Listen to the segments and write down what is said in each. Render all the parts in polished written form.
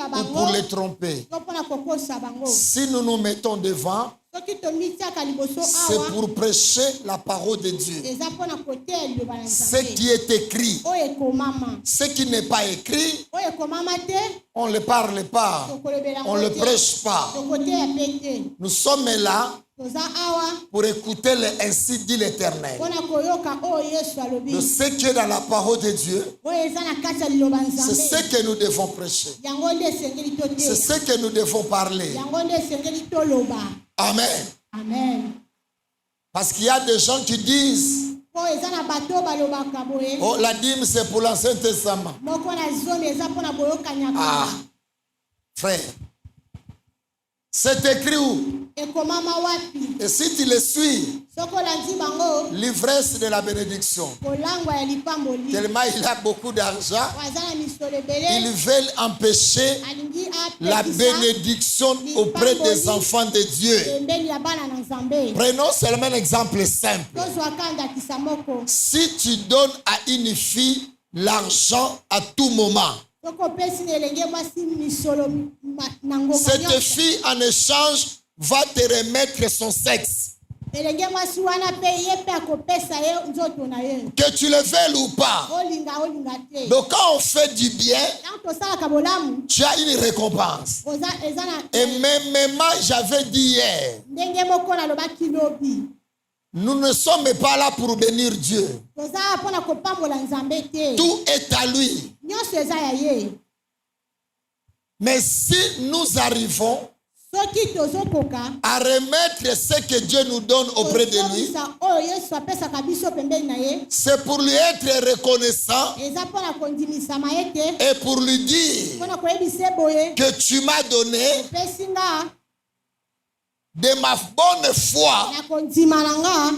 ou pour les tromper. Si nous nous mettons devant, c'est pour prêcher la parole de Dieu. Ce qui est écrit, ce qui n'est pas écrit, on ne le parle pas, on ne le prêche pas. Nous sommes là pour écouter ainsi dit l'Éternel. De ce qui est dans la parole de Dieu, c'est ce que nous devons prêcher. C'est ce que nous devons parler. Amen. Amen. Parce qu'il y a des gens qui disent, oh, la dîme c'est pour l'Ancien Testament. Ah, frère, c'est écrit où? Et si tu le suis, l'ivresse de la bénédiction. Tellement il a beaucoup d'argent, ils veulent empêcher la bénédiction auprès des enfants de Dieu. Prenons seulement un exemple simple. Si tu donnes à une fille l'argent à tout moment, cette fille en échange va te remettre son sexe. Que tu le veuilles ou pas. Donc quand on fait du bien, tu as une récompense. Et même j'avais dit hier, nous ne sommes pas là pour bénir Dieu. Tout est à lui. Mais si nous arrivons à remettre ce que Dieu nous donne auprès de lui, c'est pour lui être reconnaissant et pour lui dire que tu m'as donné de ma bonne foi,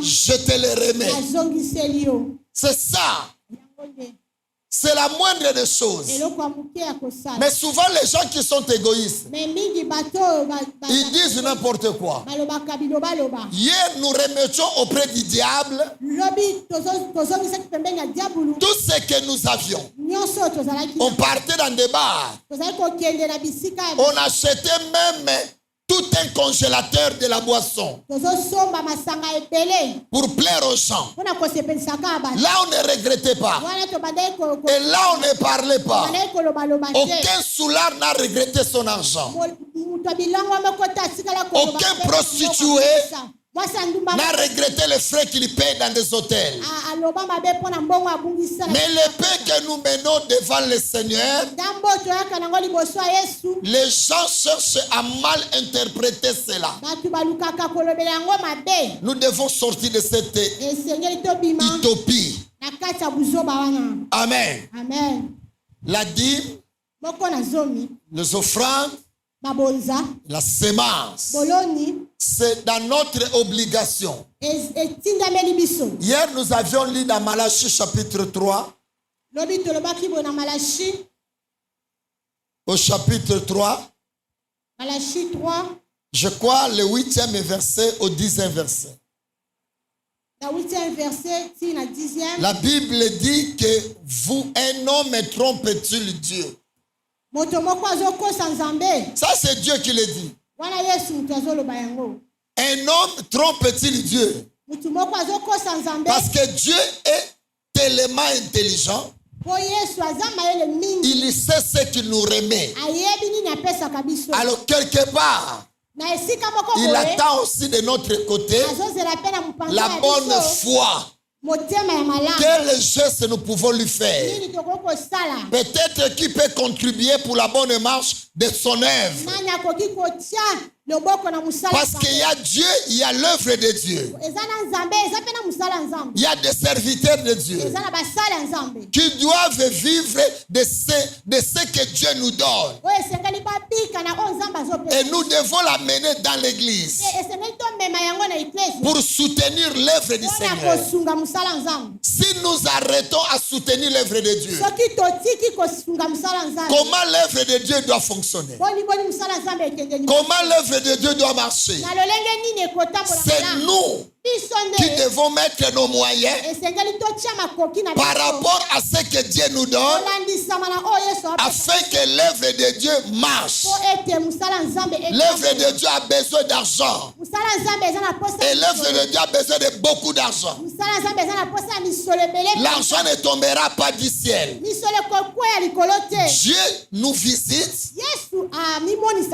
je te le remets. C'est ça. C'est la moindre des choses. Mais souvent les gens qui sont égoïstes, ils disent n'importe quoi. Hier nous remettions auprès du diable tout ce que nous avions. On partait dans des bars. On achetait même tout un congélateur de la boisson pour plaire aux gens. Là, on ne regrettait pas. Et là, on ne parlait pas. Aucun soulard n'a regretté son argent. Aucun prostitué n'a regretté les frais qu'il paye dans des hôtels. Mais les paix que nous menons devant le Seigneur, les gens cherchent à mal interpréter cela. Nous devons sortir de cette utopie. Amen. Amen. La dîme, les offrandes, la sémence, c'est dans notre obligation. Hier, nous avions lu dans Malachie chapitre 3. Au chapitre 3. Malachie 3. Je crois le 8e verset au 10e verset. La Bible dit que vous, un homme, trompe-t-il Dieu? Ça, c'est Dieu qui le dit. Un homme trompe-t-il Dieu? Parce que Dieu est tellement intelligent. Il sait ce qu'il nous remet. Alors, quelque part, il attend aussi de notre côté la bonne foi. Quel geste nous pouvons lui faire? Peut-être qu'il peut contribuer pour la bonne marche de son œuvre. Parce qu'il y a Dieu, il y a l'œuvre de Dieu. Il y a des serviteurs de Dieu qui doivent vivre de ce que Dieu nous donne. Et nous devons l'amener dans l'église pour soutenir l'œuvre du Seigneur. Si nous arrêtons à soutenir l'œuvre de Dieu, comment l'œuvre de Dieu doit fonctionner? Comment l'œuvre de Dieu doit marcher? C'est nous qui devons mettre nos moyens par rapport à ce que Dieu nous donne, afin que l'œuvre de Dieu marche. L'œuvre de Dieu a besoin d'argent. Et l'œuvre de Dieu a besoin de beaucoup d'argent. L'argent ne tombera pas du ciel. Dieu nous visite.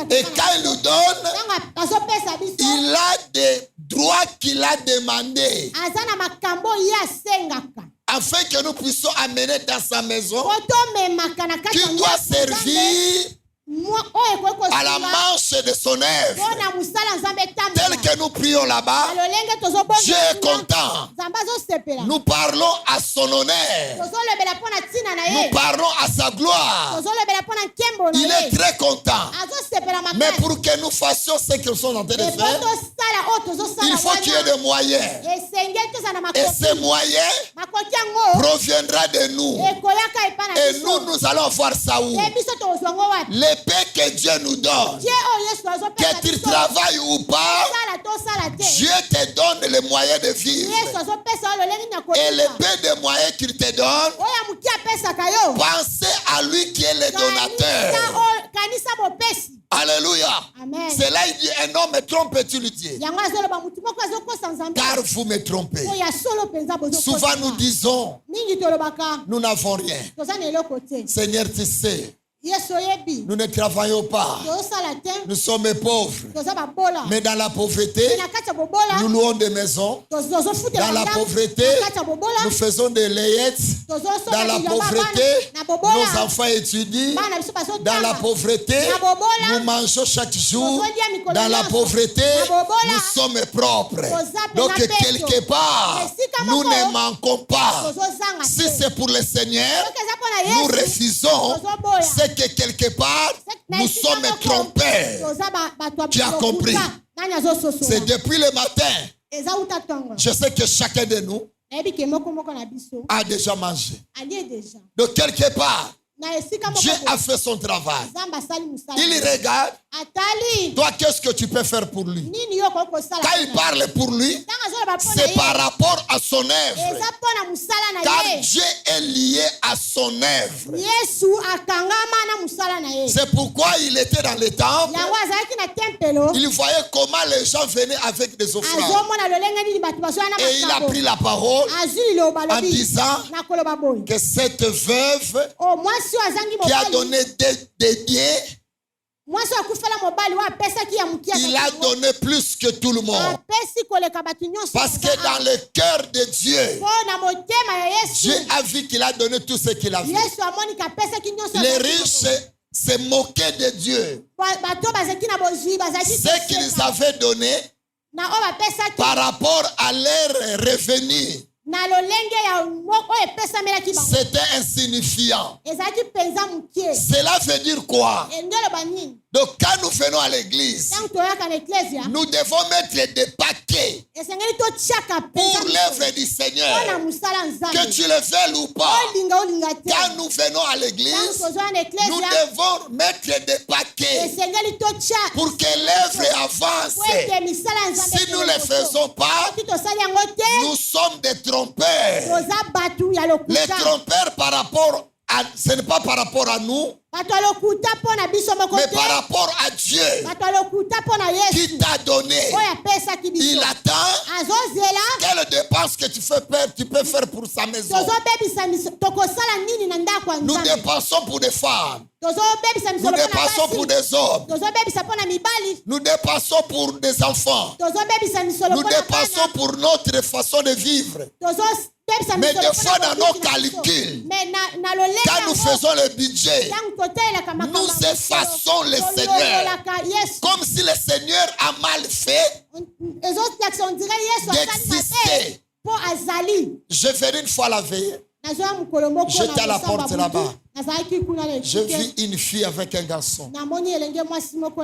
Et quand il nous donne, il a des droits qu'il a demandé, afin que nous puissions amener dans sa maison, qui doit servir à la marche de son œuvre. Tel que nous prions là-bas, Dieu est content. Nous parlons à son honneur. Nous parlons à sa gloire. Il est très content. Mais pour que nous fassions ce qu'ils sont en train de faire, il faut qu'il y ait des moyens. Et ces moyens proviendront de nous. Et nous allons voir ça où? L'épée que Dieu nous donne, que tu travailles ou pas, Dieu te donne les moyens de vivre. Et l'épée des moyens qu'il te donne, pensez à lui qui est le donateur. Alléluia. C'est là il dit, un homme trompe-t-il Dieu? Car vous me trompez. Souvent nous disons, nous n'avons rien. Seigneur, tu sais, nous ne travaillons pas. Nous sommes pauvres. Mais dans la pauvreté, nous louons des maisons. Dans la pauvreté, nous faisons des layettes. Dans la pauvreté, nos enfants étudient. Dans la pauvreté, nous mangeons chaque jour. Dans la pauvreté, nous sommes propres. Donc quelque part, nous ne manquons pas. Si c'est pour le Seigneur, nous refusons ce que quelque part nous sommes trompés. Tu as compris? C'est depuis le matin. Je sais que chacun de nous a déjà mangé. Donc quelque part, Dieu a fait son travail. Il regarde. Toi, qu'est-ce que tu peux faire pour lui? Quand il parle pour lui, c'est par rapport à son œuvre. Car Dieu est lié à son œuvre. C'est pourquoi il était dans le temple. Il voyait comment les gens venaient avec des offrandes. Et il a pris la parole en disant que cette veuve qui a donné des biens, il a donné plus que tout le monde. Parce que dans le cœur de Dieu, Dieu a vu qu'il a donné tout ce qu'il a vu. Les riches se moquaient de Dieu. Ce qu'ils avaient donné par rapport à leur revenu, c'était insignifiant. Cela veut dire quoi? Donc quand nous venons à l'église, nous devons mettre des paquets pour l'œuvre du Seigneur. Que tu le veuilles ou pas, quand nous venons à l'église, nous devons mettre des paquets pour que l'œuvre avance. Si nous ne le faisons pas, nous sommes des trompeurs. Les trompeurs par rapport à, ce n'est pas par rapport à nous, mais par rapport à Dieu qui t'a donné. Il attend quelle dépense que tu peux faire pour sa maison. Nous dépensons pour des femmes. Nous dépensons pour des hommes. Nous dépensons pour des enfants. Nous dépensons pour notre façon de vivre. Mais des fois dans nos calculs, quand nous faisons le budget, nous effaçons le Seigneur. Comme si le Seigneur a mal fait d'exister. Je verrai une fois la veille. J'étais à la porte là-bas. J'ai vu une fille avec un garçon.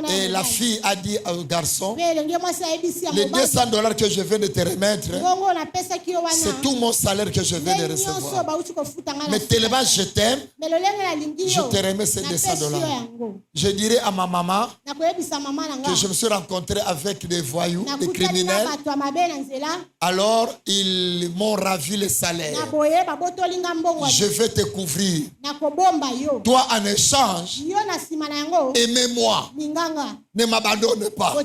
Et la fille a dit au garçon, les $200 que je viens de te remettre, c'est tout mon salaire que je viens de recevoir. Mais tellement je t'aime, je te remets ces $200. Je dirais à ma maman que je me suis rencontré avec des voyous, des criminels. Alors ils m'ont ravi le salaire. Je vais te couvrir. Toi, en échange, aimez-moi. Ne m'abandonne pas.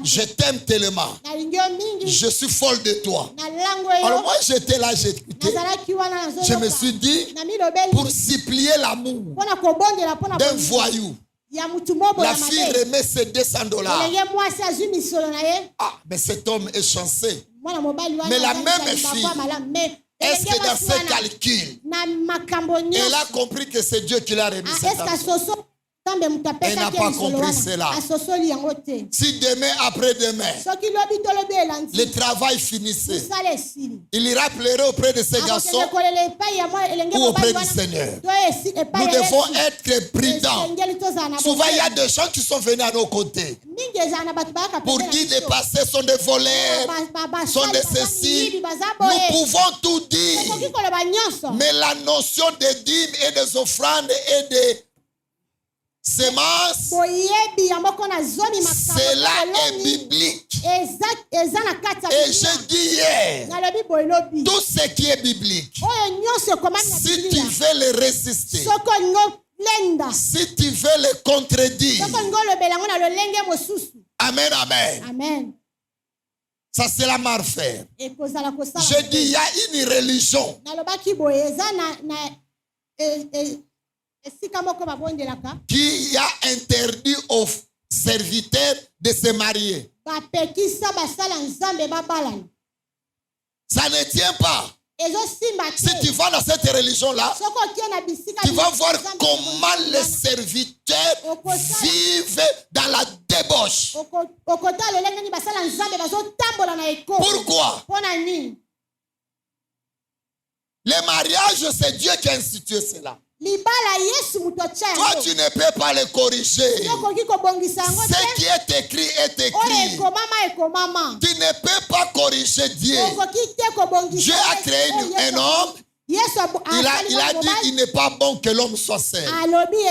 Je t'aime tellement. Je suis folle de toi. Alors moi, j'étais là, j'écoutais. Je me suis dit, pour supplier l'amour d'un voyou, la fille remet ses $200. Ah, mais cet homme est chanceux. Mais la même fille, est-ce que dans ses calculs, elle a compris que c'est Dieu qui l'a remis cet argent? Elle n'a pas compris cela. Si demain, après-demain, le travail finissait, il ira pleurer auprès de ces garçons ou auprès du Seigneur. Nous devons être prudents. Souvent, il y a des gens qui sont venus à nos côtés pour dire les passés sont des voleurs, sont des ceci. Nous pouvons tout dire. Mais la notion des dîmes et des offrandes et des semences, cela est biblique. Et je dis hier, tout ce qui est biblique, si tu veux le résister, si tu veux le contredire, amen, amen. Amen. Ça c'est la mal faire. Je dis, il y a une religion qui a interdit aux serviteurs de se marier. Ça ne tient pas. Si tu vas dans cette religion-là, tu vas voir comment les serviteurs vivent dans la débauche. Pourquoi? Le mariage, c'est Dieu qui a institué cela. Toi, tu ne peux pas le corriger. Ce qui est écrit est écrit. Tu ne peux pas corriger Dieu. Dieu a créé un homme. Il a dit il n'est pas bon que l'homme soit seul. Alors il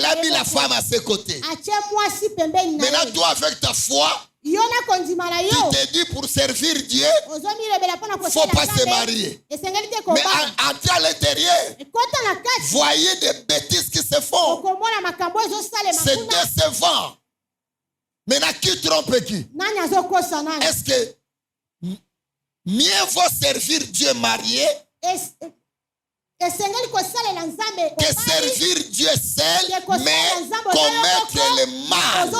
a mis la femme à ses côtés. Maintenant, toi, avec ta foi, tu te dis pour servir Dieu, il ne faut pas se marier. Mais entrer à l'intérieur, voyez des bêtises qui se font. C'est décevant. Maintenant, qui trompe qui? Est-ce que mieux vaut servir Dieu marié que servir Dieu seul, mais commettre le mal?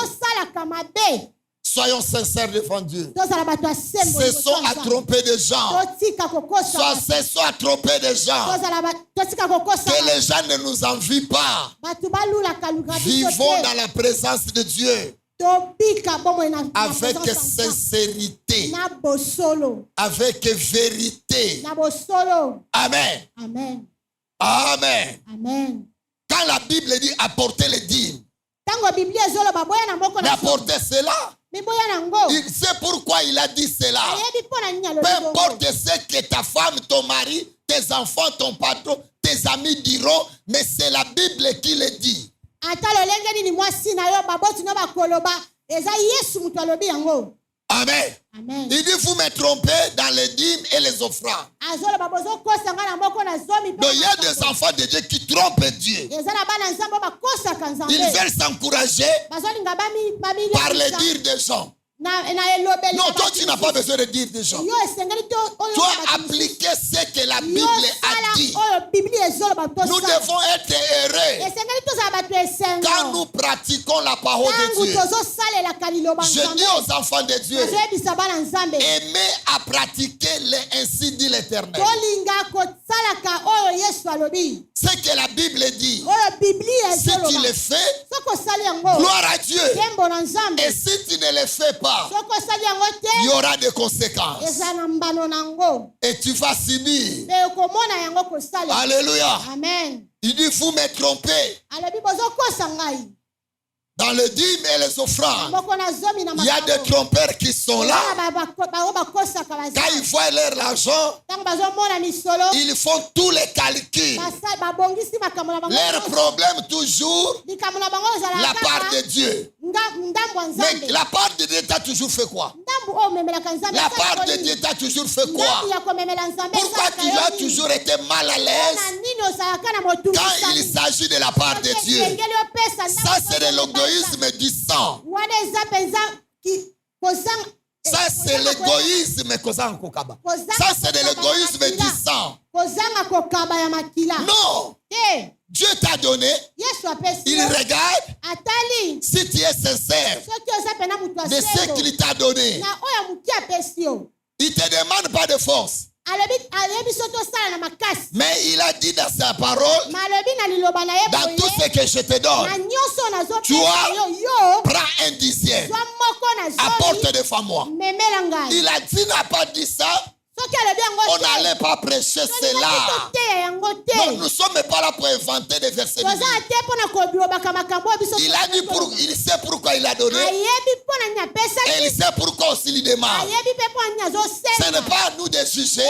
Soyons sincères devant Dieu. Cessons à tromper des gens. Cessons à tromper des gens. Que les gens ne nous envient pas. Vivons dans la présence de Dieu avec sincérité, avec vérité. Amen. Amen. Amen. Amen. Quand la Bible dit apporter les dîmes, d'apporter cela, c'est pourquoi il a dit cela. Peu importe ce que ta femme, ton mari, tes enfants, ton patron, tes amis diront, mais c'est la Bible qui le dit. Amen. Amen. Il dit, vous me trompez dans les dîmes et les offrandes. Donc il y a des enfants de Dieu qui trompent Dieu. Ils veulent s'encourager par les dires des gens. Non, toi tu n'as pas besoin de dire des gens. Toi appliquer ce que la Bible a dit. Nous devons être heureux quand nous pratiquons la parole de Dieu. Je dis aux enfants de Dieu, aimez à pratiquer ainsi dit l'Éternel. Ce que la Bible dit, si tu le fais, Gloire à Dieu. Et si tu ne le fais pas, il y aura des conséquences. Et tu vas subir. Alléluia. Amen. Il dit, vous me trompez. Dans le dîme et les offrandes, il y a des trompeurs qui sont là. Quand ils voient leur argent, ils font tous les calculs. Leur problème toujours, la part de Dieu. Mais la part de Dieu t'a toujours fait quoi? La part de Dieu t'a toujours fait quoi? Pourquoi tu as toujours été mal à l'aise quand il s'agit de la part de Dieu? Ça, c'est de l'égoïsme du sang. Ça, c'est l'égoïsme. Ça, c'est de l'égoïsme du sang. Non. Dieu t'a donné. Il regarde si tu es sincère de ce qu'il t'a donné. Il ne te demande pas de force. Mais il a dit dans sa parole, dans tout ce que je te donne, toi, prends un dixième, apporte devant moi. Il a dit, n'a pas dit ça. On n'allait pas prêcher cela. Non, nous ne sommes pas là pour inventer des versets. Il a dit, il sait pourquoi il a donné. Et il sait pourquoi aussi il demande. Ce n'est pas à nous de juger,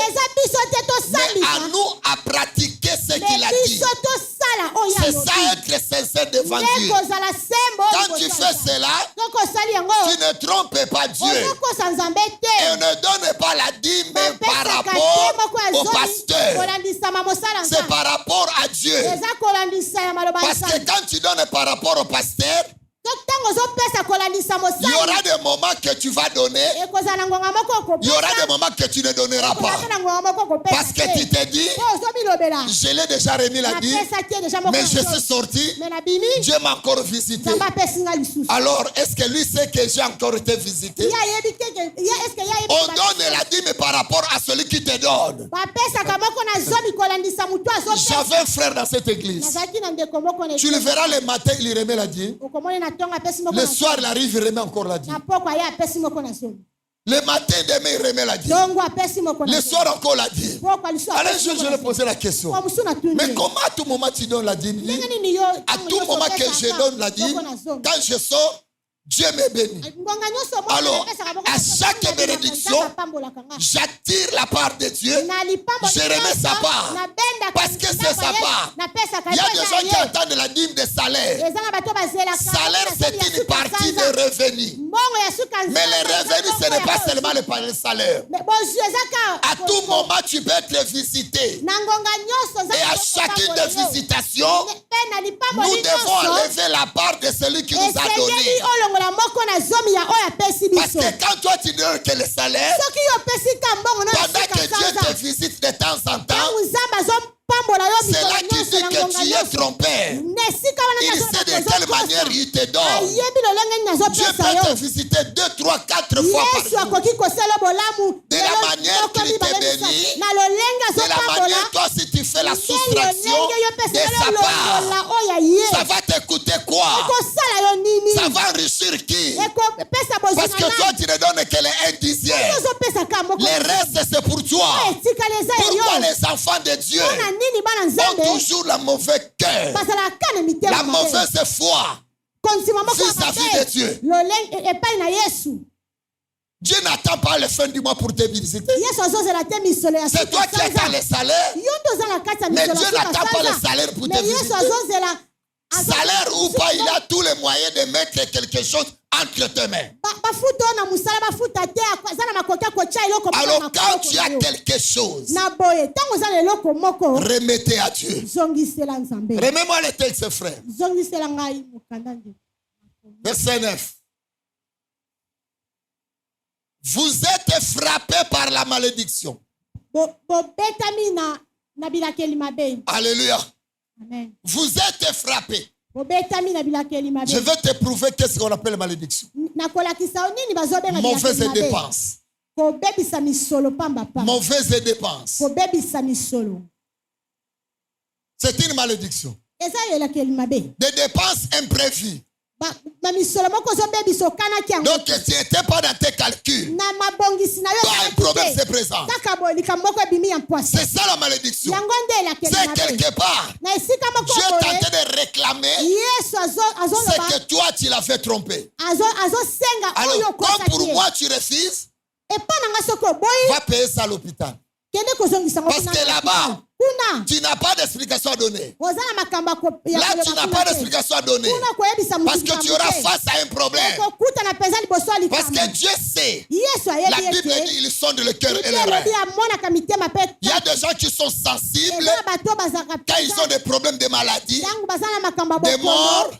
mais à nous à pratiquer ce qu'il a dit. C'est ça être sincère devant Dieu. Quand tu fais cela, tu ne trompes pas Dieu. Et on ne donne pas la dîme par rapport au pasteur. C'est par rapport à Dieu. Parce que quand tu donnes par rapport au pasteur, il y aura des moments que tu vas donner. Il y aura des moments que tu ne donneras pas. Parce que tu te dis, je l'ai déjà remis la dîme, mais je suis sorti. Dieu m'a encore visité. Alors, est-ce que lui sait que j'ai encore été visité? On donne la dîme par rapport à celui qui te donne. J'avais un frère dans cette église. Tu le verras le matin, il remet la dîme. Le soir, il arrive, il remet encore la dîme. Le matin, demain, il remet la dîme. Le soir, encore la dîme. Alors, je lui ai posé la question. Mais comment à tout moment tu donnes la dîme? À tout moment que je donne la dîme, quand je sors, Dieu me bénit. Alors, à chaque bénédiction, j'attire la part de Dieu. Je remets sa part. Parce que c'est sa part. Il y a des gens qui attendent la dîme de salaire. Salaire, c'est une partie de revenus. Mais le revenu, ce n'est pas seulement le salaire. À tout moment, tu peux être visité. Et à chacune des visitations, nous devons enlever la part de celui qui nous a donné. Parce que quand toi tu donnes que le salaire, pendant que Dieu te visite de temps en temps, c'est là qu'il dit que tu es trompé. Il sait de quelle manière il te donne. Dieu peut te visiter 2, 3, 4 fois par jour. De la manière qu'il te bénit, de la manière toi si tu fais la soustraction de sa part, ça va te coûter quoi? Ça va enrichir qui? Parce que toi tu ne donnes que les 1 dixième. Le reste c'est pour toi. Pourquoi les enfants de Dieu ont toujours la mauvaise cœur, la mauvaise foi vis-à-vis de Dieu? Dieu n'attend pas la fin du mois pour te visiter. C'est toi qui attends le salaire. Mais Dieu n'attend pas le salaire pour te visiter. Salaire ou pas, il a tous les moyens de mettre quelque chose entre tes mains. Alors quand tu as quelque chose, remettez à Dieu. Remets-moi le texte, frère. Verset 9. Vous êtes frappés par la malédiction. Alléluia. Amen. Vous êtes frappés. Je vais te prouver qu'est-ce qu'on appelle malédiction. Mauvaise dépense. Mauvaise dépense. C'est une malédiction. Des dépenses imprévues. Donc, tu n'étais pas dans tes calculs. Un problème se présente. C'est ça la malédiction. C'est quelque part. Dieu tentait de réclamer ce que toi, tu l'as fait tromper. Alors, comme pour moi, tu refuses, va payer ça à l'hôpital. Parce que là-bas, tu n'as pas d'explication à donner. Là, tu n'as pas d'explication à donner. Parce que tu auras face à un problème. Parce que Dieu sait. La Bible dit qu'ils sondent le cœur et le rein. Il y a des gens qui sont sensibles quand ils ont des problèmes de maladie, de mort,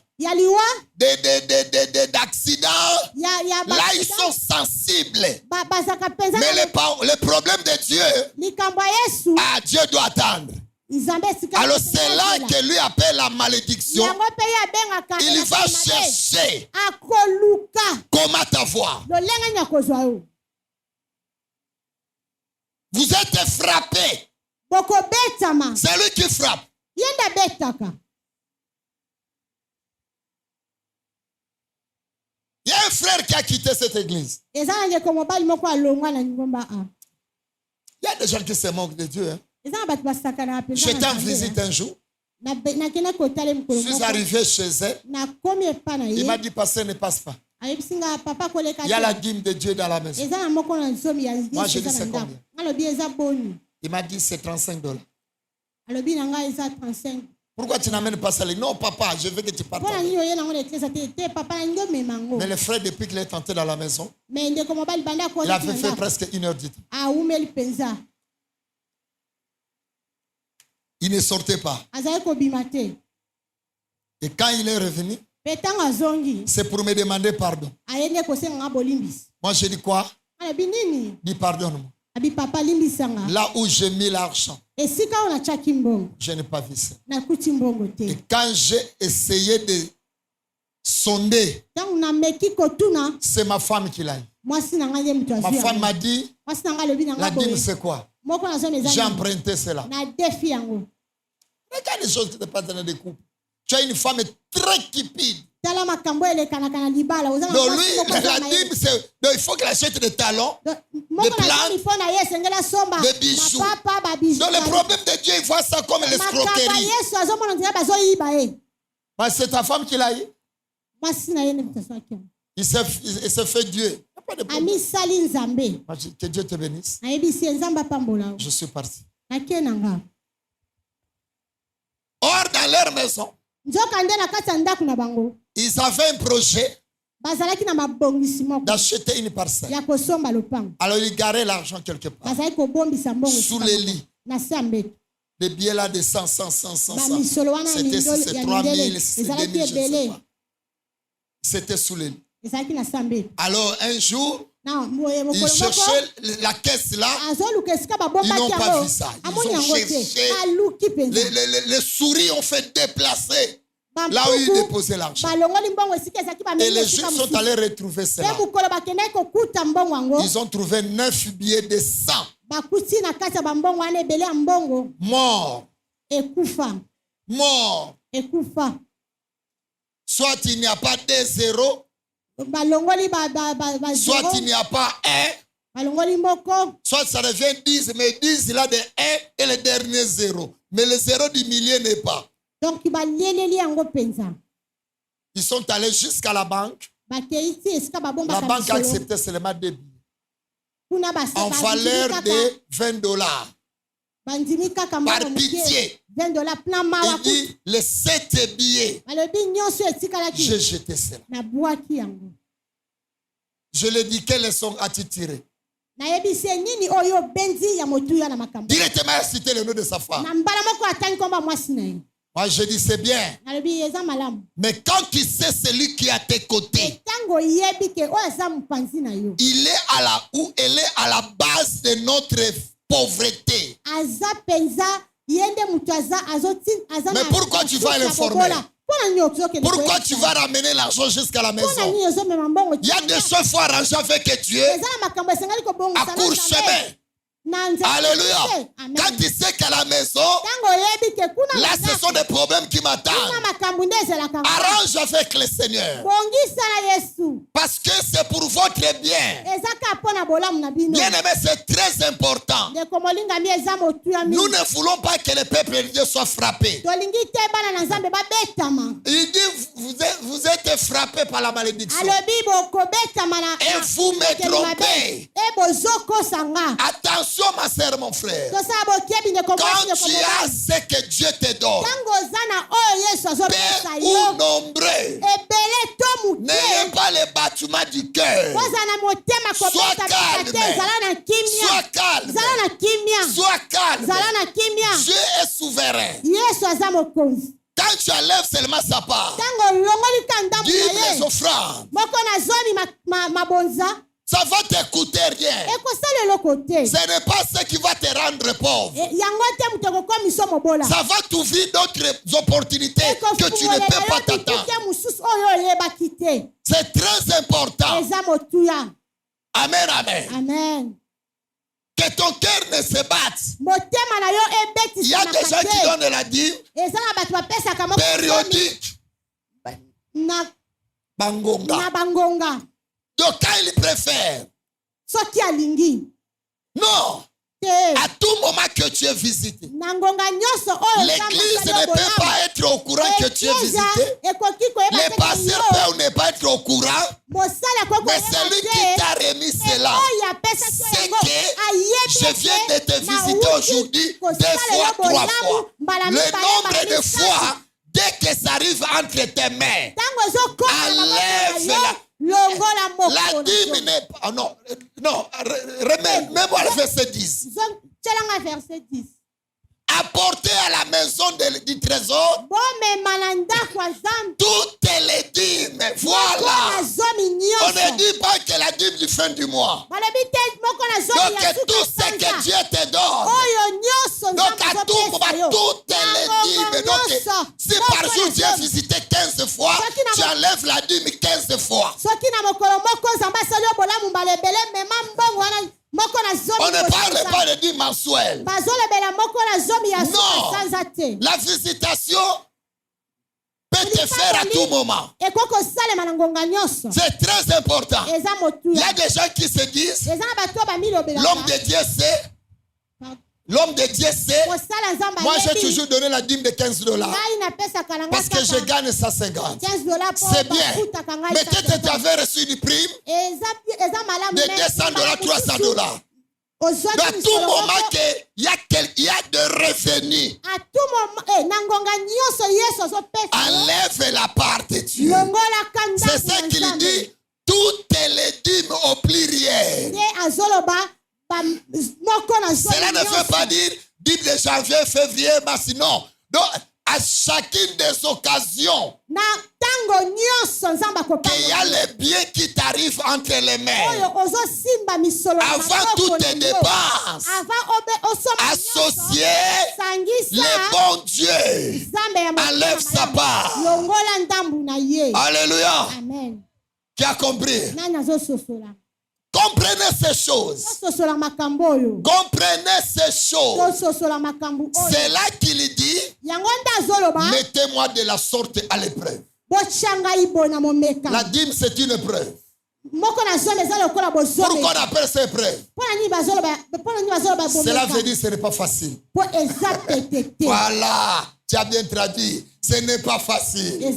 d'accidents. Là, ils sont sensibles. Mais le problème de Dieu, Dieu doit attendre. Alors c'est là que lui appelle la malédiction. Il va chercher comment t'avoir. Vous êtes frappé. C'est lui qui frappe. Il y a un frère qui a quitté cette église. Il y a des gens qui se moquent de Dieu. Hein? J'étais en visite un jour. Je suis arrivé chez elle. Il m'a dit, pasteur, ne passe pas. Il y a la dîme de Dieu dans la maison. Moi, je dis, c'est combien? Il m'a dit, c'est $35. Pourquoi tu n'amènes pas ça? Non, papa, je veux que tu partes. Mais le frère, depuis qu'il est entré dans la maison, il avait fait presque 1 heure du temps. Il ne sortait pas. Et quand il est revenu, c'est pour me demander pardon. Moi, je dis quoi? Dis pardonne-moi. Là où j'ai mis l'argent, je n'ai pas vu ça. Et quand j'ai essayé de sonder, c'est ma femme qui l'a eu. Ma femme m'a dit, la dîme c'est quoi? J'ai emprunté cela. Regarde les choses qui se passent dans des couples. Tu as une femme très cupide. Donc lui, la dîme, donc il faut qu'elle achète des talons, des plantes, des bijoux. Donc le problème de Dieu, il voit ça comme l'escroquerie. Mais c'est ta femme qui l'a eu. Il s'est fait Dieu. Que Dieu te bénisse. Je suis parti. Or, dans leur maison, ils avaient un projet d'acheter une parcelle. Alors, ils garaient l'argent quelque part. Sous les lits. Les billets là de 100. C'était 3 000, c'était 2 000, je ne sais pas. C'était sous les lits. Alors, un jour, ils cherchaient la caisse là. Ils n'ont pas vu ça. Ils ont cherché. Les souris ont fait déplacer là où ils déposaient l'argent. Et les Juifs sont allés retrouver cela. Ils ont trouvé 9 billets de 100. Mort. Mort. Soit il n'y a pas de 0. Soit il n'y a pas 1. Soit ça devient 10, mais 10 il a de 1 et le dernier 0. Mais le 0 du milieu n'est pas. Donc ils sont allés jusqu'à la banque. La banque a accepté seulement 2 billets en valeur de $20. Par pitié, il dit les 7 billets. J'ai jeté cela. Je lui ai dit, quelle leçon as-tu tiré? Directement, il a cité le nom de sa femme. Moi, je dis, c'est bien. Mais quand tu sais celui qui est à tes côtés, il est elle est à la base de notre pauvreté. Mais pourquoi tu vas l'informer? Pourquoi tu vas ramener l'argent jusqu'à la maison? Il y a des choses qu'il faut arranger avec Dieu à court chemin. Alléluia. Quand tu sais qu'à la maison, là ce sont des problèmes qui m'attendent. Arrange avec le Seigneur. Parce que c'est pour votre bien. Bien aimé, c'est très important. Nous ne voulons pas que le peuple de Dieu soit frappé. Il dit, vous êtes frappé par la malédiction. Et vous me trompez. Attention ma sœur, mon frère. Quand tu as ce que Dieu te donne, peu ou nombreux, n'ayez pas les battements du cœur. Sois calme. Sois calme. Sois calme. Dieu est souverain. Quand tu enlèves seulement sa part, dis les offrandes. Ça va te coûter rien. Ce n'est pas ce qui va te rendre pauvre. Ça va t'ouvrir d'autres opportunités que tu ne peux pas t'attendre. C'est très important. Amen, amen. Amen. Que ton cœur ne se batte. Il y a des gens qui donnent la dîme périodique. Bangonga. Donc quand il préfère. Non. À tout moment que tu es visité, l'église ne peut pas être au courant que tu es visité. Les pasteurs peuvent ne pas être au courant. Mais celui qui t'a remis cela, c'est que je viens de te visiter aujourd'hui 2 fois, 3 fois. Le nombre de fois, dès que ça arrive entre tes mains, enlève-la. La dîme n'est pas. Non, remets-moi le verset 10. Apportez à la maison du trésor toutes les dîmes. Voilà. On ne dit pas que la dîme du fin du mois. Donc tout ce que Dieu te donne. Donc à tout moment, toutes les dîmes. Donc si par jour Dieu a visité 15 fois, tu enlèves la dîme 15 fois. On ne parle pas de dîme mensuel. Non. La visitation peut te faire à tout moment. C'est très important. Il y a des gens qui se disent, l'homme de Dieu sait. L'homme de Dieu sait. Moi j'ai toujours donné la dîme de $15. Parce que je gagne 150. C'est bien. Mais peut-être tu avais reçu une prime de $200, $300. À tout moment il y a de revenus. Enlève la part de Dieu. C'est ça qu'il dit. Toutes les dîmes au pluriel. Cela ne veut pas dire dîme de janvier, février, mars, non. Donc, à chacune des occasions, qu'il y a les biens qui t'arrivent entre les mains. Avant toutes tes dépenses, associer le bon Dieu. Enlève sa part. Alléluia. Amen. Qui a compris? Comprenez ces choses. Comprenez ces choses. C'est là qu'il dit, mettez-moi de la sorte à l'épreuve. La dîme, c'est une épreuve. Pourquoi on appelle ça épreuve? Cela veut dire que ce n'est pas facile. Voilà, tu as bien traduit. Ce n'est pas facile.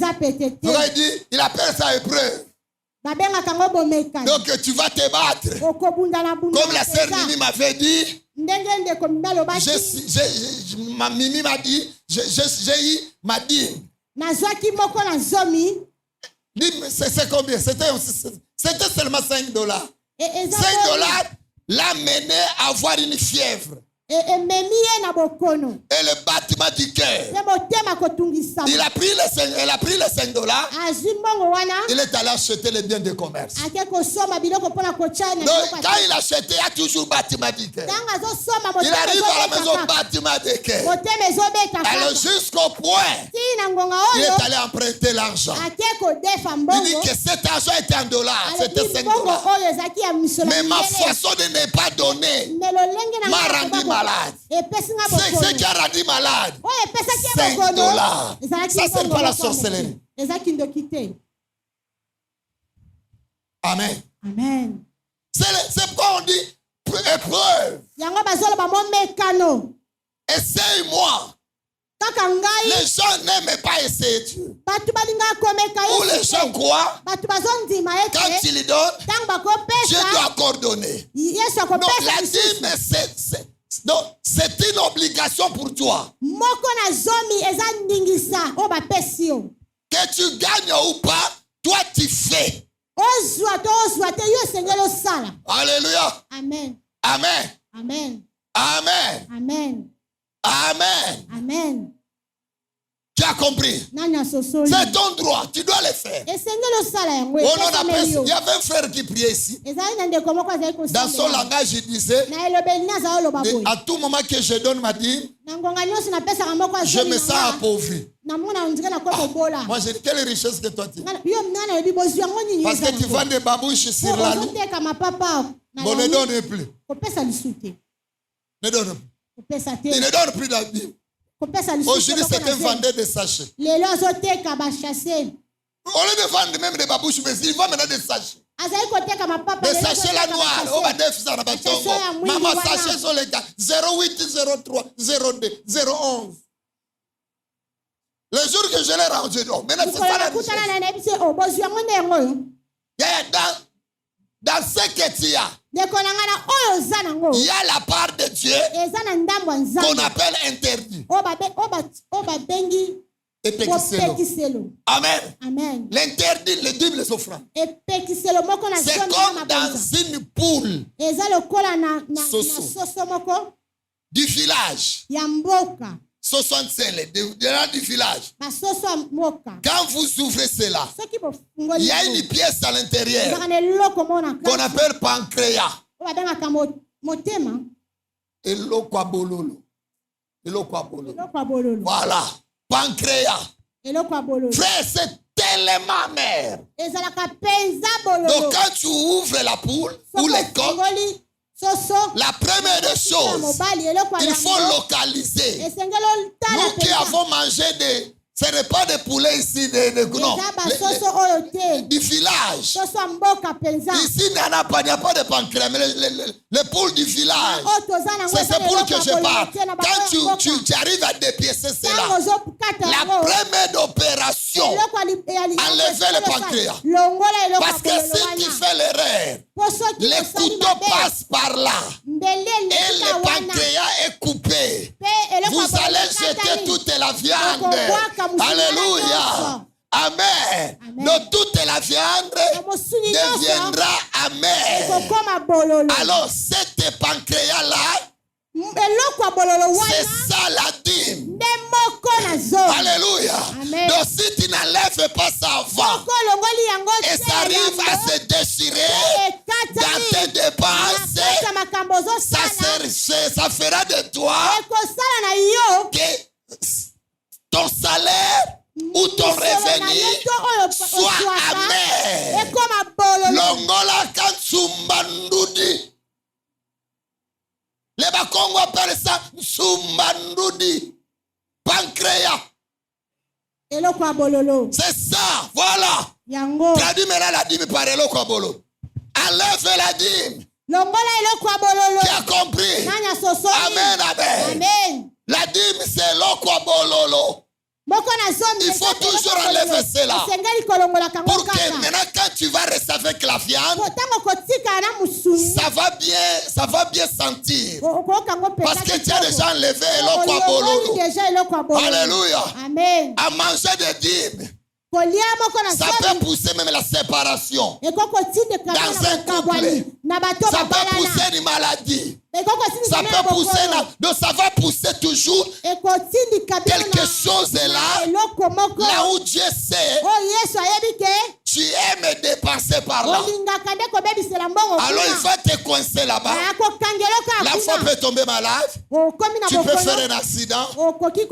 Pourquoi il dit, il appelle ça épreuve. Donc tu vas te battre. Comme la sœur Mimi m'avait dit. Mimi m'a dit, j'ai eu ma dîme. C'est combien? C'était seulement $5. $5 l'a mené à avoir une fièvre. le bâtiment du cœur. Elle a pris les $5. Il est allé acheter les biens de commerce. Donc, quand il achète, il y a toujours bâtiment du cœur. Il arrive à la maison, bâtiment du cœur. Alors, jusqu'au point, il est allé emprunter l'argent. Il dit que cet argent était en dollars. C'était $5. Mais ma façon de ne pas donner m'a rendu malade. C'est qui a rendu malade. $5. Ça, c'est pas la sorcellerie. Amen. Amen. C'est pourquoi on dit épreuve. Essaye-moi. Les gens n'aiment pas essayer Dieu. Ou les gens croient, quand tu lui donnes, Dieu doit coordonner. Non, la dîme, c'est une obligation pour toi. Que tu gagnes ou pas, toi tu fais. Alléluia. Amen. Amen. Amen. Amen. Amen. Amen. Amen. Tu as compris? C'est ton droit, tu dois le faire. Il y avait un frère qui priait ici. Dans son langage, il disait, à tout moment que je donne ma dîme, je me sens appauvri. Moi, j'ai dit, quelle richesse que toi tu as. Parce que tu vends des babouches sur la route. Bon, ne donne plus. Ne donne plus. Il ne donne plus la Bible. Aujourd'hui, c'est un vendeur de sachets. Au lieu de vendre même des babouches, mais il vend maintenant des sachets. Des sachets là noirs. On va faire ça. Maman, sachets sur les gars. 08, 03, 02, 011. Le jour que je l'ai rendu, maintenant c'est ça la richesse. Dans ce que tu as, il y a la part de Dieu qu'on appelle interdit. Amen. Amen. L'interdit, les dîmes, les offrandes. C'est comme dans une poule du village. 65 du village. Quand vous ouvrez cela, il y a une pièce à l'intérieur qu'on appelle pancréas. Voilà, pancréas. Frère, c'est tellement amer. Donc quand tu ouvres la poule ou les coques, la première des choses, il faut localiser. Nous qui avons mangé ce n'est pas des poulets ici, non, du village. Ici, il n'y a pas de pancréas, mais les poules du village. C'est ces poules que je parle. Quand tu arrives à dépiécer cela, la première opération, enlever le pancréas. Parce que si tu fais l'erreur, le couteau passe par là et le pancréas est coupé. Vous allez jeter toute la viande. Alléluia. Amen. Donc toute la viande deviendra amère. Alors cet pancréas-là, c'est ça la dîme. Alléluia. Donc si tu n'enlèves pas ça avant et ça arrive à se déchirer dans tes dépenses, ça fera de toi que ton salaire ou ton revenu soit amer. Longola Kansumbandoudi. Les Bakongo appellent ça Sumbandudi. Pancréas. C'est ça, voilà. Traduis maintenant la dîme par Elokwabolo. Enlève la dîme. Tu as compris? Amen, amen. La dîme, c'est Elokwabolo. Il faut toujours enlever cela. Pour que maintenant, quand tu vas rester avec la viande, ça va bien sentir. Parce que tu as déjà enlevé l'okwabololo. Alléluia. À manger des dîmes, ça peut pousser même la séparation dans un couple. Ça peut pousser une maladie. Ça peut pousser, donc ça va pousser toujours quelque chose là où Dieu sait tu aimes dépasser par là. Alors il va te coincer là-bas. La foi peut tomber malade. Tu peux faire un accident.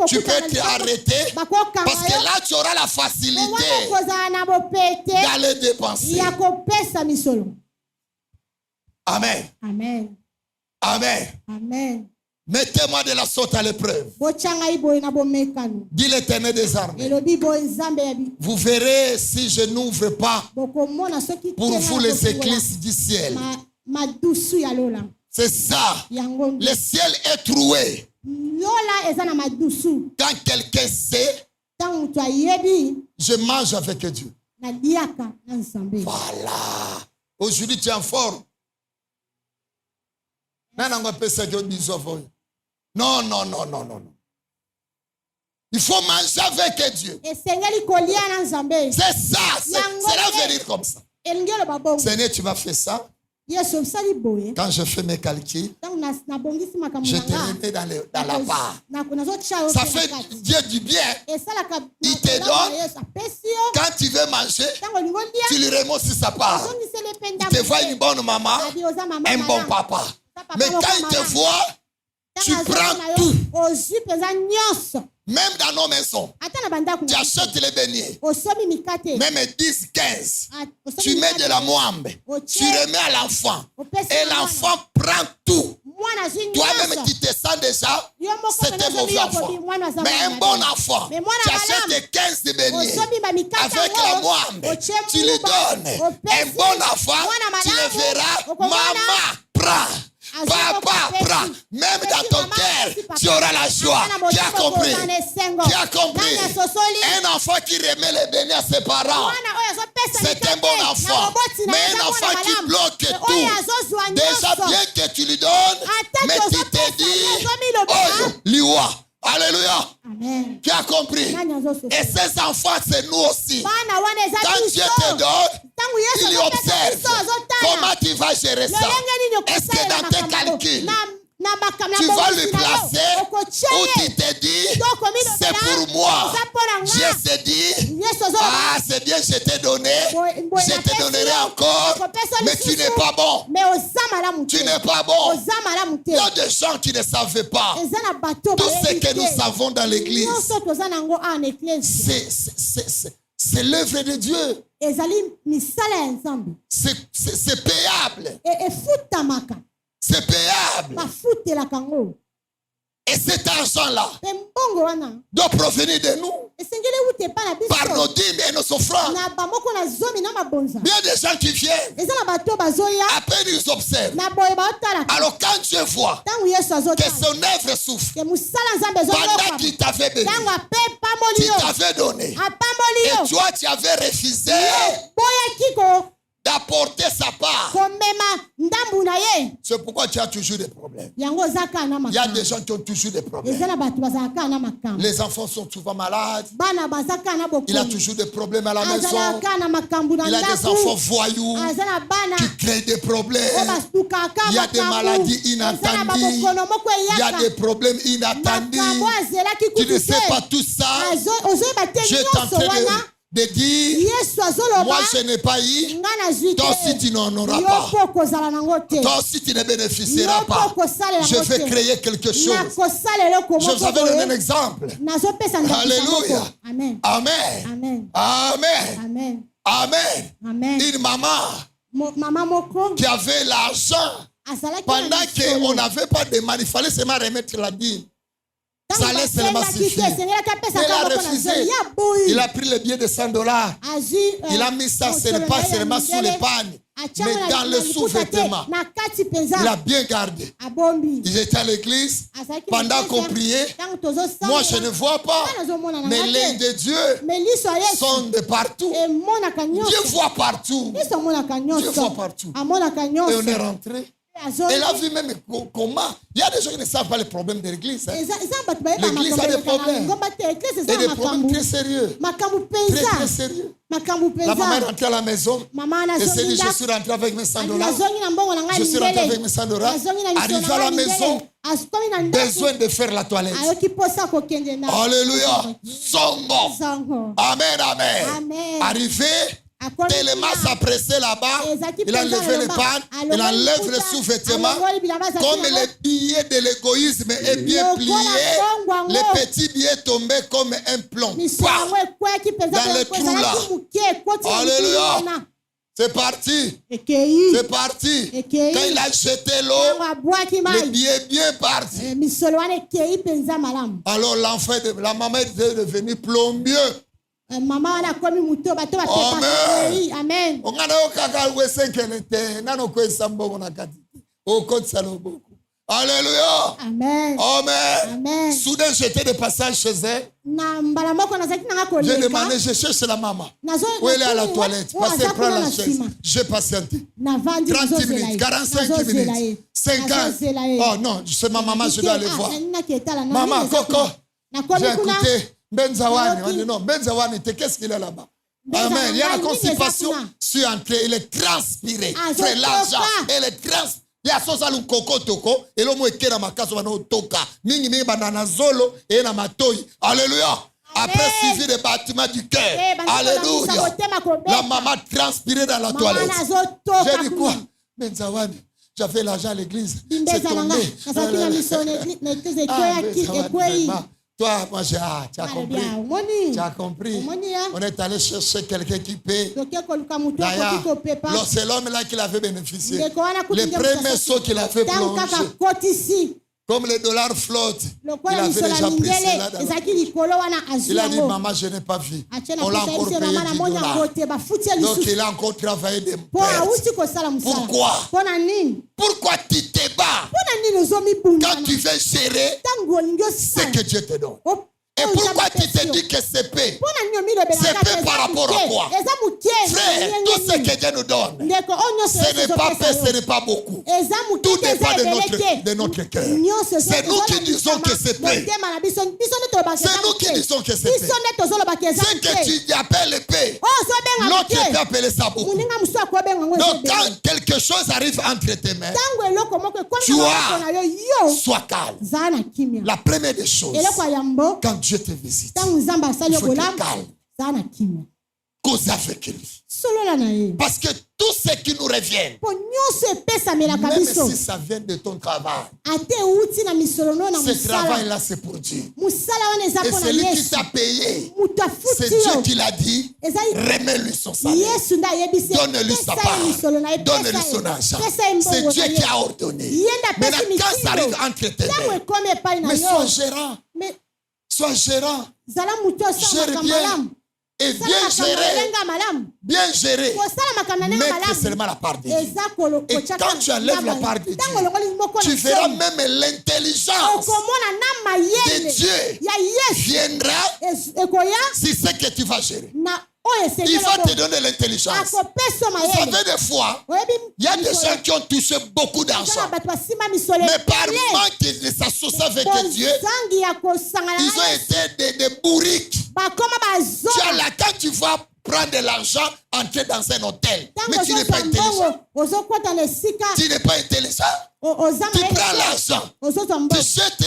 Tu peux être arrêté. Parce que là tu auras la facilité d'aller dépenser. Amen. Amen. Amen. Amen. Mettez-moi de la sorte à l'épreuve. Dit l'Éternel des armées. Vous verrez si je n'ouvre pas pour vous les éclises du ciel. C'est ça. Le ciel est troué. Quand quelqu'un sait, je mange avec Dieu. Voilà. Aujourd'hui, tu es en forme. Non, non, non, non, non. Il faut manger avec Dieu. C'est ça. C'est l'avenir comme ça. Seigneur, tu m'as fait ça. Quand je fais mes calculs, je te remets dans la part. Ça fait Dieu du bien. Il te donne. Quand tu veux manger, tu lui remets aussi sa part. Il te voit une bonne maman, un bon papa. Mais quand il te voit, tu prends tout. Même dans nos maisons, tu achètes les beignets. Même 10, 15. Tu mets de la moambe. Tu remets à l'enfant. Et l'enfant prend tout. Toi-même, tu te sens déjà, c'était mauvais enfant. Mais un bon enfant, tu achètes 15 beignets. Avec la moambe, tu lui donnes. Un bon enfant, tu le verras. Maman, prends. Papa, prends. Même dans ton cœur, tu auras la joie. Qui a compris? Qui a compris? Un enfant qui remet les beignets à ses parents, c'est un bon enfant. Mais un enfant qui bloque tout, déjà bien que tu lui donnes, mais tu te dis, oh, liwa. Alléluia. Amen. Qui a compris? Et ces enfants, c'est nous aussi. Quand Dieu te donne, il observe comment tu vas gérer ça. Est-ce que dans tes calculs, tu vas lui placer où tu te dis, c'est pour moi. Dieu se dit, ah, c'est bien, je t'ai donné, je te donnerai encore, mais tu n'es pas bon. Tu n'es pas bon. Il y a des gens qui ne savaient pas. Tout ce que nous savons dans l'église, c'est l'œuvre de Dieu. C'est payable. C'est payable. Et cet argent-là doit provenir de nous. Par nos dîmes et nos offrandes. Bien des gens qui viennent, à peine ils observent. Alors quand Dieu voit que son œuvre souffre, pendant qu'il t'avait béni, qu'il t'avait donné, et toi tu avais refusé d'apporter sa part. C'est pourquoi tu as toujours des problèmes. Il y a des gens qui ont toujours des problèmes. Les enfants sont souvent malades. Il a toujours des problèmes à la maison. Il a des enfants voyous qui créent des problèmes. Il y a des maladies inattendues. Il y a des problèmes inattendus. Tu ne sais pas tout ça. Je t'entraîne de dire, moi je n'ai pas eu, toi aussi tu n'en auras pas. Toi aussi tu ne bénéficieras pas. Je vais créer quelque chose. Je vous avais donné un exemple. Alléluia. Amen. Amen. Amen. Amen. Une maman qui avait l'argent pendant qu'on n'avait pas de mal, il fallait seulement remettre la dîme. Ça allait seulement suffire. Il a refusé. Il a pris le billet de $100. Il a mis ça, ce n'est pas seulement sous l'épargne, mais dans le sous-vêtement. Il a bien gardé. Il était à l'église. Pendant qu'on priait, moi je ne vois pas. Mais l'œil de Dieu sont de partout. Dieu voit partout. Dieu voit partout. Et on est rentré. Elle a vu même comment. Il y a des gens qui ne savent pas les problèmes de l'église. Hein. L'église a des problèmes. Et des problèmes très sérieux. Très, très sérieux. La maman est rentrée à la maison. Elle s'est dit, je suis rentrée avec mes 100 $. Je suis rentrée avec mes 100 $. Arrivé à la maison, besoin de faire la toilette. Alléluia. Zongo. Amen, amen. Arrivé, tellement s'appressait là-bas, il a levé les pannes, il enlève les sous-vêtements. Comme les billets de l'égoïsme est bien plié, les petits billets tombaient comme un plomb. Dans le trou là. Alléluia. C'est parti. C'est parti. Quand il a jeté l'eau, le billet est bien parti. Alors l'enfant, la maman est devenue plombier. Amen. Alléluia. Amen. Amen. Soudain, j'étais de passage chez elle. J'ai demandé, je cherche la maman. Où elle est à la toilette? Passez, prends la chaise. J'ai patienté. 30 minutes, 45 minutes, 50. Oh non, c'est ma maman, je dois aller voir. Maman, Coco, j'ai écouté Benzawani. On dit non, Benzawani, qu'est-ce qu'il est là-bas? Amen. Il y a la constipation sur entrée. Il est transpiré. Frère, l'argent, elle est transpirée. Il y a ça le coco toko et l'homme est dans ma case va toka mingi mingi banana zolo et na matoi. Alléluia. Après suivi des battements du cœur. Alléluia. La maman transpirait dans la toilette. J'ai dit quoi? Benzawani, j'avais l'argent à l'église. C'est tombé. Toi, moi, tu as compris. Tu as compris. On est allé chercher quelqu'un qui paie. D'ailleurs, c'est l'homme-là qui l'avait bénéficié. Les premiers sauts qu'il a fait plonger. Comme les dollars flottent, il avait déjà pris cela. Il a dit, maman, je n'ai pas vu. On l'a encore payé $10. Donc, il a encore travaillé des pertes. Pourquoi? Pourquoi tu te bats quand tu veux gérer ce que Dieu te donne? Et pourquoi tu te dis que c'est paix? C'est paix par rapport à quoi? Frère, tout ce que Dieu nous donne, ce n'est pas paix, ce n'est pas beaucoup. Tout dépend de notre cœur. C'est nous qui disons que c'est paix. C'est nous qui disons que c'est paix. Ce que tu appelles paix, l'autre peut appeler ça beaucoup. Donc quand quelque chose arrive entre tes mains, tu sois calme. La première des choses, quand Dieu te visite, il faut être calme. Cause avec lui. Parce que tout ce qui nous revient, même si ça vient de ton travail, ce travail-là c'est pour Dieu. Et celui qui t'a payé, c'est Dieu qui l'a dit, remets-lui son salaire. Donne-lui sa part. Donne-lui son argent. C'est Dieu qui a ordonné. Maintenant, quand ça arrive entre tes mains, mais sois gérant. Sois gérant. Gère bien. Et bien géré. Bien géré. Mettre seulement la part de Dieu. Et quand tu enlèves la part de Dieu, tu verras même l'intelligence de Dieu viendra si c'est que tu vas gérer. Il va te donner l'intelligence. Vous savez, des fois, il y a des gens qui ont touché beaucoup d'argent. Mais par manque de s'associer avec Dieu, ils ont été des bourriques. Tu as là, quand tu vas prendre de l'argent, entrer dans un hôtel. Mais tu n'es pas intelligent. Tu n'es pas intelligent. Tu prends l'argent. Tu jettes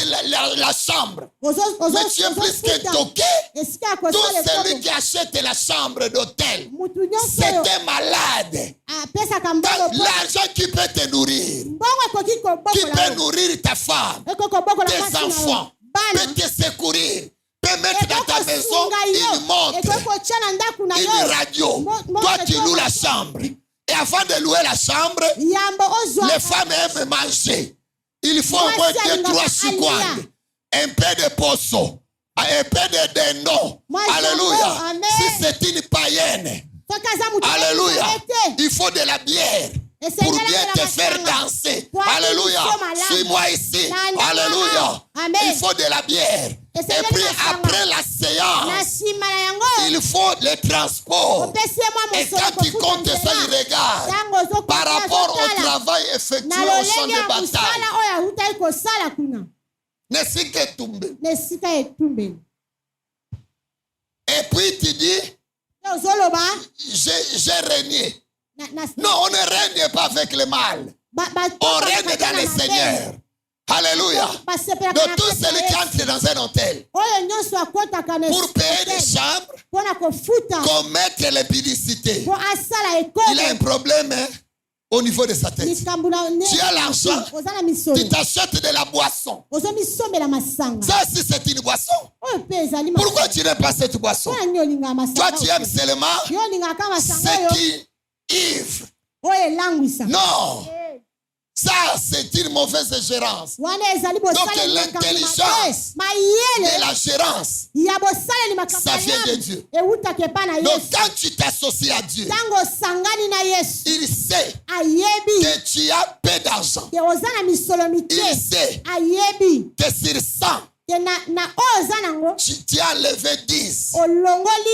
la chambre. Mais tu es plus qu'un toqué. Tout celui qui achète la chambre d'hôtel, c'est un malade. L'argent qui peut te nourrir, qui peut nourrir ta femme, tes enfants, peut te secourir, peut mettre dans ta maison une montre, une radio. Toi, tu loues la chambre. Et avant de louer la chambre, les femmes aiment manger. Il faut au moins 2-3 chikwande, un peu de poisson, un peu de dindon. Alléluia. Si c'est une païenne, alléluia, il faut de la bière pour bien te faire danser. Alléluia. Suis-moi ici. Alléluia. Il faut de la bière. Et puis après la séance, il faut le transport. Et quand il compte ça, il regarde par rapport au travail effectué au champ de bataille. Et puis tu dis, j'ai régné. Non, on ne règne pas avec le mal. On règne dans le Seigneur. Alléluia. Donc tous ceux qui entrent dans un hôtel pour payer des chambres, commettre l'épidicité, il a un problème au niveau de sa tête. Tu as l'argent, tu t'achètes de la boisson. Ça aussi c'est une boisson. Pourquoi tu n'aimes pas cette boisson? Toi tu aimes seulement ce qui ivre. Non. Ça, c'est une mauvaise gérance. Donc, l'intelligence de la gérance, ça vient de Dieu. Donc, quand tu t'associes à Dieu, il sait que tu as peu d'argent. Il sait que sur 100, tu as levé 10.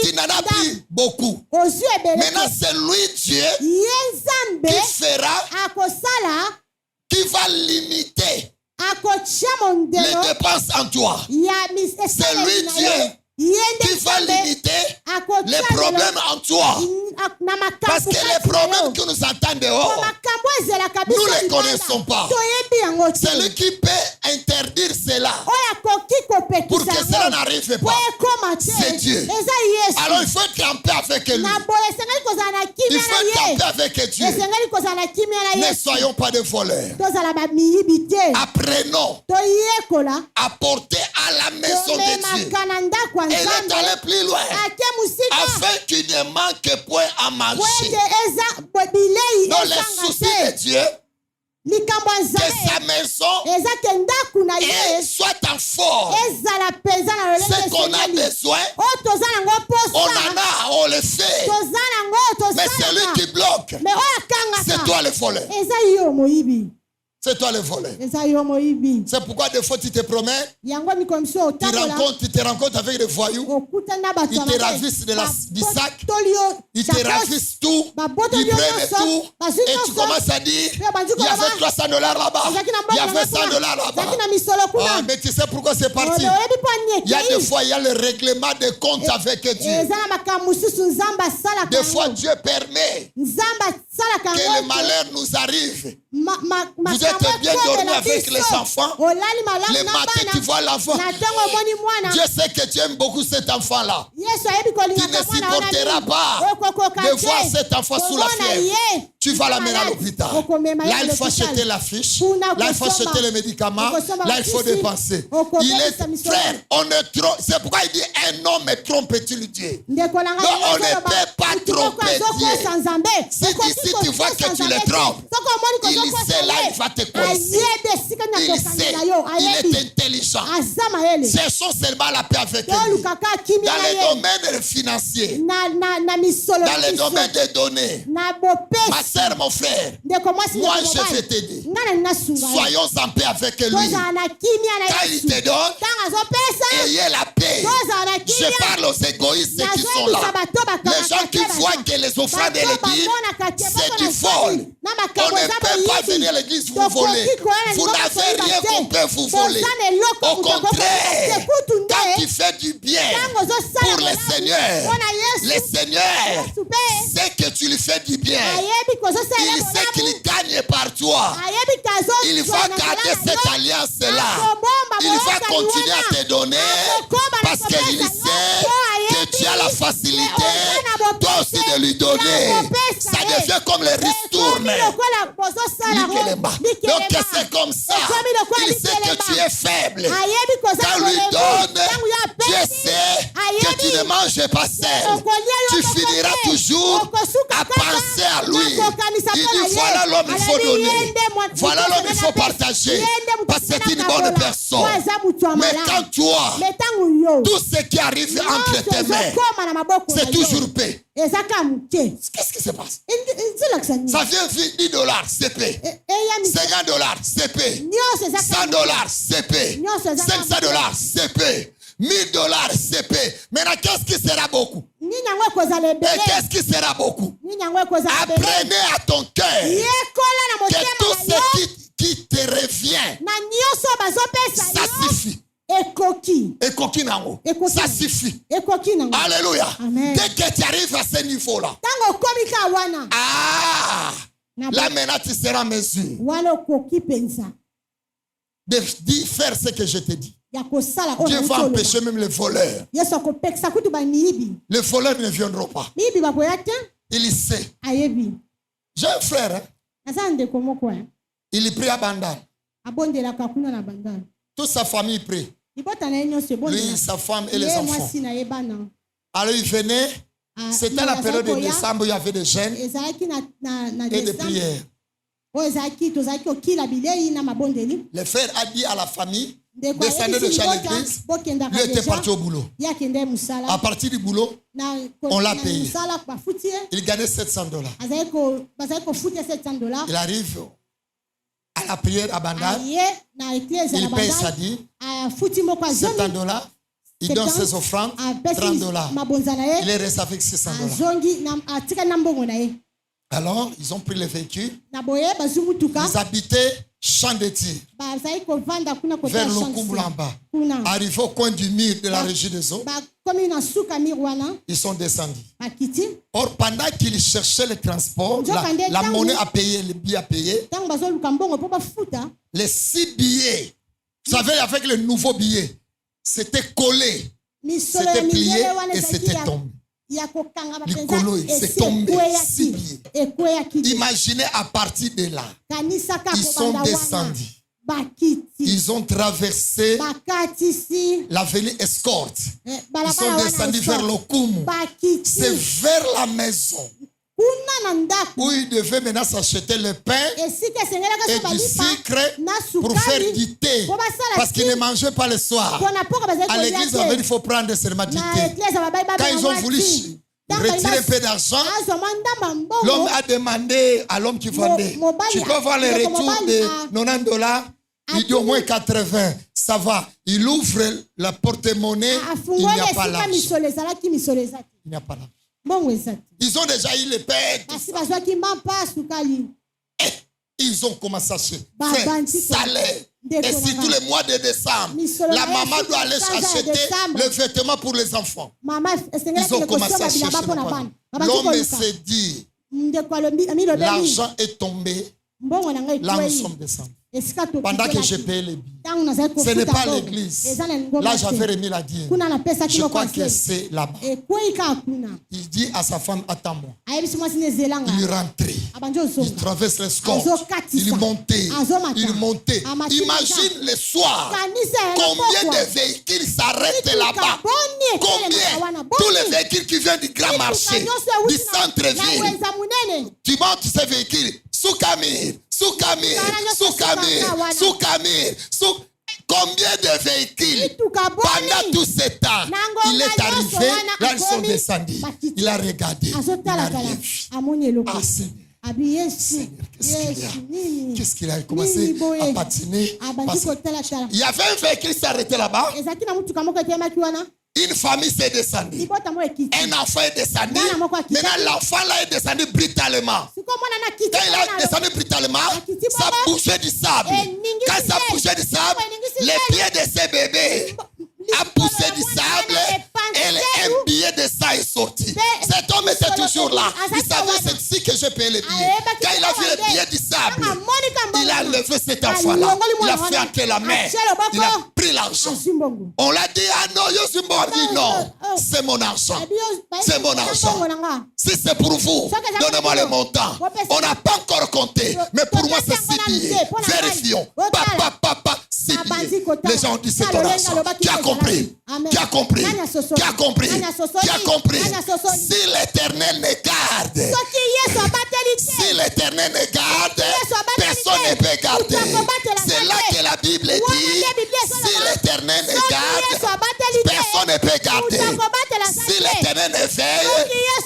Tu n'en as plus beaucoup. Maintenant, c'est lui, Dieu, qui fera, qui va limiter les dépenses en toi. C'est lui, Dieu, qui va limiter les problèmes en toi. Parce que les problèmes que nous entendons dehors, nous ne les connaissons pas. C'est lui qui peut interdire cela pour que cela n'arrive pas. C'est Dieu. Alors il faut être en paix avec lui. Il faut être en paix avec Dieu. Ne soyons pas des voleurs. Apprenons à porter à la maison de Dieu. Et là, d'aller plus loin, afin qu'il ne manque point à manger. Dans les soucis de Dieu, que sa maison soit en forme. Ce qu'on a besoin, on en a, on le fait. Mais celui qui bloque, c'est toi le voleur. C'est toi le voleur. C'est pourquoi des fois tu te promènes, tu te rencontres avec des voyous, ils te ravissent du sac, ils te ravissent tout, ils prennent tout, et tu commences à dire, il y avait $300 là-bas, il y avait $100 là-bas. Ah, mais tu sais pourquoi c'est parti? Il y a des fois, il y a le règlement de compte avec Dieu. Des fois, Dieu permet que le malheur nous arrive. Vous êtes bien dormi avec les enfants. Le matin, tu vois l'enfant. Dieu sait que tu aimes beaucoup cet enfant-là. Tu ne supporteras pas de voir cet enfant sous la fièvre. Tu vas l'amener à l'hôpital. Là, il faut acheter la fiche. Là, il faut acheter les médicaments. Là, il faut dépenser. Il est frère, on ne trompe. C'est pourquoi il dit un homme trompe-t-il Dieu. Donc, on ne peut pas tromper Dieu. Si d'ici tu vois que tu le trompes, il sait là, il va te coincer. Il sait, il est intelligent. Cherchons seulement la paix avec lui. Dans le domaine financier, dans le domaine des données, ma soeur, mon frère, moi je vais te dire, soyons en paix avec lui. Quand il te donne, ayez la paix. Je parle aux égoïstes qui sont là. Les gens qui voient que les offrandes de l'église, c'est du vol. On ne peut pas venir à l'église vous voler. Vous n'avez rien qu'on peut vous voler. Au contraire, quand tu fais du bien pour le Seigneur sait que tu lui fais du bien. Il sait qu'il gagne par toi. Il va garder cette alliance-là. Il va continuer à te donner parce qu'il sait que tu as la facilité toi aussi de lui donner. Ça devient comme le ristourne. Donc c'est comme ça. Il sait que tu es faible. Quand lui donne, Dieu sait que tu ne manges pas seul. Tu finiras toujours à penser à lui. Il dit voilà l'homme il faut donner. Voilà l'homme il faut partager. Parce que c'est une bonne personne. Mais quand toi, tout ce qui arrive entre tes mains, c'est toujours paix. Qu'est-ce qui se passe? Ça vient $10, c'est paix. $50, c'est paix. $100, c'est paix. $500, c'est paix. $1000, c'est paix. Maintenant, qu'est-ce qui sera beaucoup? Et qu'est-ce qui sera beaucoup? Apprenez à ton cœur que tout ce qui te revient, ça suffit. Ekoki nango. Ça suffit. Alléluia. Dès que tu arrives à ce niveau-là, là maintenant tu seras en mesure de faire ce que je te dis. Dieu va empêcher même les voleurs. Les voleurs ne viendront pas. Il sait. J'ai un frère. Il prie à Bandar. Toute sa famille prie. Lui, sa femme et les enfants. Alors il venait. C'était la période de décembre où il y avait des jeûnes et des prières. Le frère a dit à la famille, descendez de chez l'église. Lui était parti au boulot. À partir du boulot, on l'a payé. Il gagnait $700. Il arrive à la prière à Bandar. Il paye sa dîme. $700. Il donne ses offrandes. $30. Il est resté avec $600. Alors, ils ont pris le véhicule. Ils habitaient Champ de Tir, vers le Kumbu en bas. Arrivés au coin du mur de la régie des eaux, ils sont descendus. Or, pendant qu'ils cherchaient le transport, la monnaie à payer, les billets à payer, les 6 billets, vous savez, avec le nouveau billet, c'était collé, c'était plié et c'était tombé. C'est tombé. Imaginez à partir de là, ils sont descendus. Ils ont traversé l'avenue Escorte. Ils sont descendus vers le Kumu. C'est vers la maison où ils devaient maintenant s'acheter le pain et du sucre pour faire du thé. Parce qu'ils ne mangeaient pas le soir. À l'église, il faut prendre seulement du thé. Quand ils ont voulu retirer un peu d'argent, l'homme a demandé à l'homme qui vendait, tu peux voir le retour de $90? Il dit au moins 80. Ça va. Il ouvre la porte-monnaie. Il n'y a pas l'argent. Il n'y a pas l'argent. Ils ont déjà eu le pain. Ils ont commencé à faire salaire. Et surtout le mois de décembre, la maman doit aller acheter le vêtement pour les enfants. Ils ont commencé à chercher. L'homme s'est dit, l'argent est tombé. Là, nous sommes descendus. Pendant que je paye les billets. Ce n'est pas l'église. Là, j'avais remis la dîme. Je crois que c'est là-bas. Il dit à sa femme, attends-moi. Il rentrait. Il traverse les scorts. Il montait. Il montait. Imagine le soir. Combien de véhicules s'arrêtent là-bas? Combien? Tous les véhicules qui viennent du grand marché, du centre-ville. Tu montes ces véhicules. Soukamir. Combien de véhicules? Pendant tout ce temps, il est arrivé, là ils sont descendus. Il a regardé. Il a rien vu. Ah Seigneur, qu'est-ce qu'il a commencé à patiner? Il y avait un véhicule qui s'est arrêté là-bas. Une famille s'est descendue. Un enfant est descendu. Maintenant, l'enfant là est descendu brutalement. Quand il est descendu brutalement, ça bougeait du sable. Quand ça bougeait du sable, les pieds de ces bébés a poussé du sable et un billet de sang est sorti. Cet homme était toujours là. Il savait c'est ici que je paye les billets. Quand il a vu le billet du sable, il a levé cet enfant-là. Il a fait entrer la main. Il a pris l'argent. On l'a dit, ah non, Yosimbo a dit non. C'est mon argent. C'est mon argent. Si c'est pour vous, donnez-moi le montant. On n'a pas encore compté. Mais pour moi, c'est 6 billets. Vérifions. Papa, 6 billets. Les gens disent c'est ton argent. Tu as compris. Tu as compris. Tu as compris. Tu as compris. Si l'Éternel ne garde, si l'Éternel ne garde, personne ne peut garder. C'est là que la Bible dit, si l'Éternel ne garde, personne ne peut garder. Si l'Éternel ne veille,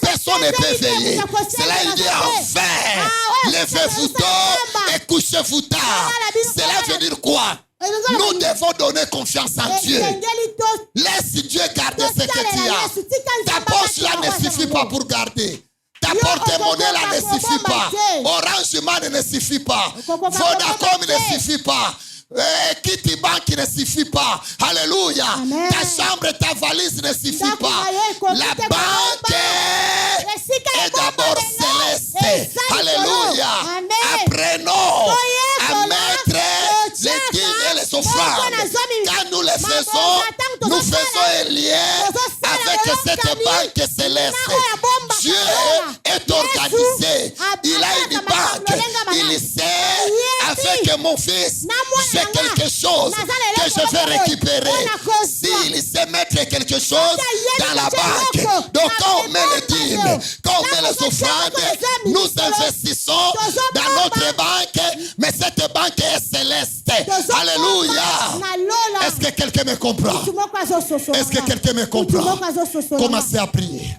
personne ne peut veiller. Cela il dit enfin, levez-vous tôt et couchez-vous tard. Cela veut dire quoi? Nous devons donner confiance en Dieu. Laisse Dieu garder ce que tu as. Ta poche là ne suffit pas pour garder. Ta porte-monnaie là ne suffit pas. Orange Money ne suffit pas. Vodacom ne suffit pas. Kitty Bank ne suffit pas. Alléluia. Ta chambre et ta valise ne suffit pas. La banque est d'abord céleste. Alléluia. Apprenons à mettre les dîmes et les offrandes. Quand nous les faisons, nous faisons un lien avec cette banque céleste. Dieu est organisé. Il a une banque. Il sait, avec mon fils, j'ai quelque chose que je vais récupérer. S'il sait mettre quelque chose dans la banque, donc quand on met les dîmes, quand on met les offrandes, nous investissons dans notre banque, mais cette banque est céleste. Alléluia. Est-ce que quelqu'un me comprend? Est-ce que quelqu'un me comprend? Commencez à prier.